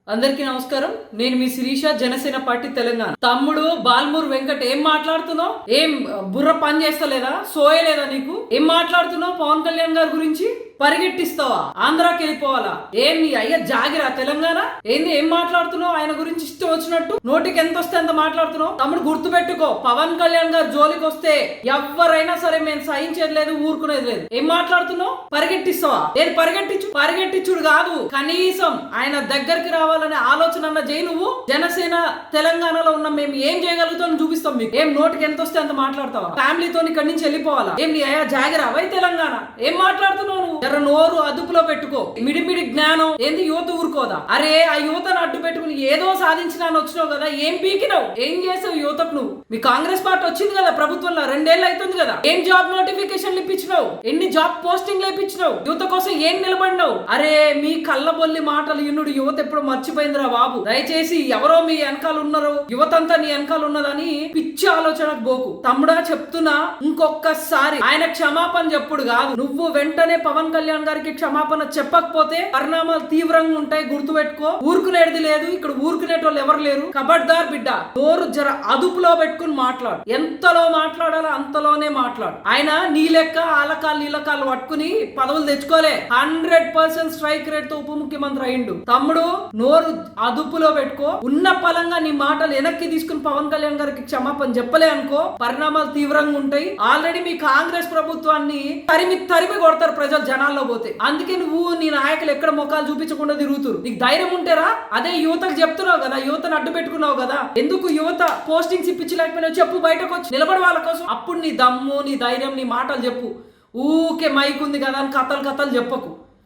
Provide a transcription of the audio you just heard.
అందరికీ నమస్కారం. నేను మీ శిరీష, జనసేన పార్టీ తెలంగాణ. తమ్ముడు బాల్మూర్ వెంకట్ ఏం మాట్లాడుతున్నావు? ఏం బుర్ర పని చేస్తలేదా? సోయలేదా నీకు? ఏం మాట్లాడుతున్నావు పవన్ కళ్యాణ్ గారి గురించి? పరిగెట్టిస్తావా? ఆంధ్రాకి వెళ్ళిపోవాలా? ఏం నీ అయ్య జాగిరా తెలంగాణ? ఏంది ఏం మాట్లాడుతున్నావు? ఆయన గురించి ఇష్టం వచ్చినట్టు నోటికి ఎంత వస్తే అంత మాట్లాడుతున్నావు. తమ్ముడు గుర్తుపెట్టుకో, పవన్ కళ్యాణ్ గారు జోలికి వస్తే ఎవరైనా సరే మేము సహించేది లేదు, ఊరుకునేది లేదు. ఏం మాట్లాడుతున్నావు? పరిగెట్టిస్తావా? ఏది పరిగెట్టించుడు కాదు, కనీసం ఆయన దగ్గరికి రావాలనే ఆలోచన అన్న చేయి. నువ్వు జనసేన తెలంగాణలో ఉన్న మేము ఏం చేయగలుగుతాం చూపిస్తాం మీకు. ఏం నోటికి ఎంత వస్తే అంత మాట్లాడతావా? ఫ్యామిలీతో ఇక్కడి నుంచి వెళ్ళిపోవాలా? ఏం నీ అయ్యా జాగిరా వై తెలంగాణ? ఏం మాట్లాడుతున్నావు నువ్వు? నోరు అదుపులో పెట్టుకో. మిడిమిడి జ్ఞానం ఏంది? యువత ఊరుకోదా? అరే ఆ యువతను అడ్డు పెట్టుకుని ఏదో సాధించినా వచ్చినావు కదా, ఏం పీకినావు? ఏం చేసావు యువతకు నువ్వు? మీ కాంగ్రెస్ పార్టీ వచ్చింది కదా ప్రభుత్వంలో, 2 ఏళ్ళు అవుతుంది కదా. ఏం జాబ్ నోటిఫికేషన్లు ఇప్పించినావు? ఎన్ని జాబ్ పోస్టింగ్లు ఇప్పించినావు? యువత కోసం ఏం నిలబడినావు? అరే మీ కళ్ళబొల్లి మాటలు ఇన్నుడు యువత ఎప్పుడు మర్చిపోయిందిరా బాబు. దయచేసి ఎవరో మీ వెనకాల ఉన్నారు, యువత అంతా నీ వెనకాల ఉన్నదని పిచ్చి ఆలోచనకు పోకు. తమ్ముడా చెప్తున్నా, ఇంకొకసారి ఆయన క్షమాపణ చెప్పుడు కాదు, నువ్వు వెంటనే పవన్ కళ్యాణ్ గారికి క్షమాపణ చెప్పకపోతే పరిణామాలు తీవ్రంగా ఉంటాయి. గుర్తుపెట్టుకో. ఊరుకునేది లేదు ఇక్కడ, ఊరుకునేటోళ్ళు ఎవరు లేరు. కబడ్దార్ బిడ్డ, నోరు జర అదుపులో పెట్టుకుని మాట్లాడు. ఎంతలో మాట్లాడాలో అంతలోనే మాట్లాడు. ఆయన నీ లెక్క ఆలకాలు నీలకాలు పట్టుకుని పదవులు తెచ్చుకోలే. 100% స్ట్రైక్ రేట్ తో ఉప ముఖ్యమంత్రి అయిండు. తమ్ముడు నోరు అదుపులో పెట్టుకో. ఉన్న పలంగా నీ మాటలు వెనక్కి తీసుకుని పవన్ కళ్యాణ్ గారికి క్షమాపణ చెప్పలే అనుకో, పరిణామాలు తీవ్రంగా ఉంటాయి. ఆల్రెడీ మీ కాంగ్రెస్ ప్రభుత్వాన్ని తరిమి కొడతారు ప్రజలు జనాల్లో పోతే. అందుకే నువ్వు నీ నాయకులు ఎక్కడ ముఖాలు చూపించకుండా తిరుగుతురు. నీకు ధైర్యం ఉంటేరా అదే యువతకు చెప్తున్నావు కదా, యువతను అడ్డు పెట్టుకున్నావు కదా. ఎందుకు యువత పోస్టింగ్స్ ఇప్పించలేకపోయినా చెప్పు, బయటకు వచ్చి నిలబడి వాళ్ళ కోసం. అప్పుడు నీ దమ్ము, నీ ధైర్యం, నీ మాటలు చెప్పు. ఊకే మైక్ ఉంది కదా అని కథలు చెప్పకు.